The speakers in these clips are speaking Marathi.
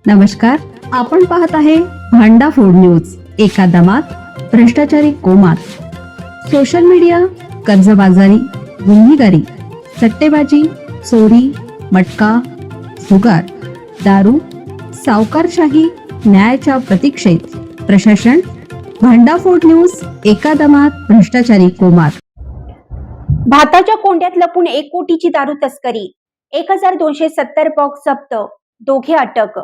नमस्कार, आपण पाहत आहे भांडा फूड न्यूज. एका दमात भ्रष्टाचारी कोमात. सोशल मीडिया, कर्जबाजारी, गुन्हेगारी, सट्टेबाजी, चोरी, मटका, जुगार, दारू, सावकारशाही, न्यायाच्या प्रतीक्षेत प्रशासन. भांडा फूड न्यूज. एका दमात भ्रष्टाचारी कोमात. भाताच्या कोंड्यात लपून 1 कोटीची दारू तस्करी. 1270 बॉक्स जप्त. दोघे अटक.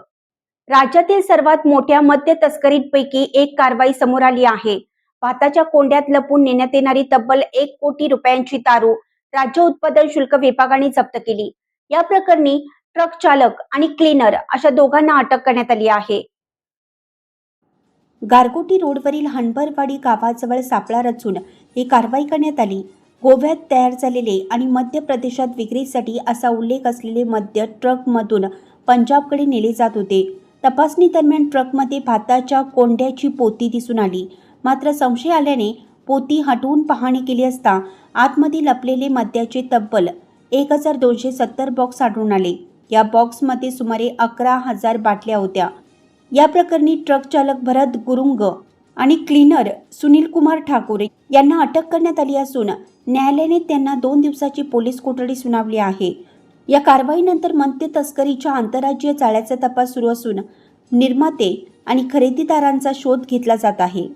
राज्यातील सर्वात मोठ्या मद्य तस्करींपैकी एक कारवाई समोर आली आहे. भाताच्या कोंड्यात लपून नेण्यात येणारी तब्बल 1 कोटी रुपयांची दारू राज्य उत्पादन शुल्क विभागाने जप्त केली. या प्रकरणी ट्रक चालक आणि क्लीनर अशा दोघांना अटक करण्यात आली आहे. गारगोटी रोडवरील हणबरवाडी गावाजवळ सापळा रचून ही कारवाई करण्यात आली. गोव्यात तयार झालेले आणि मध्य प्रदेशात विक्रीसाठी असा उल्लेख असलेले मद्य ट्रकमधून पंजाबकडे नेले जात होते. तपासणी दरम्यान ट्रकमध्ये भाताच्या कोंड्याची पोती दिसून आली. मात्र संशय आल्याने पोती हटवून पाहणी केली असता आतमध्ये लपलेले मद्याचे तब्बल 1270 बॉक्स आढळून आले. या बॉक्समध्ये सुमारे 11,000 बाटल्या होत्या. या प्रकरणी ट्रक चालक भरत गुरुंग आणि क्लीनर सुनील कुमार ठाकूर यांना अटक करण्यात आली असून न्यायालयाने त्यांना 2 दिवसाची पोलीस कोठडी सुनावली आहे. या कारवाईनंतर मद्य तस्करीच्या आंतरराज्यीय जाळ्याचा तपास सुरू असून निर्माते आणि खरेदीदारांचा शोध घेतला जात आहे.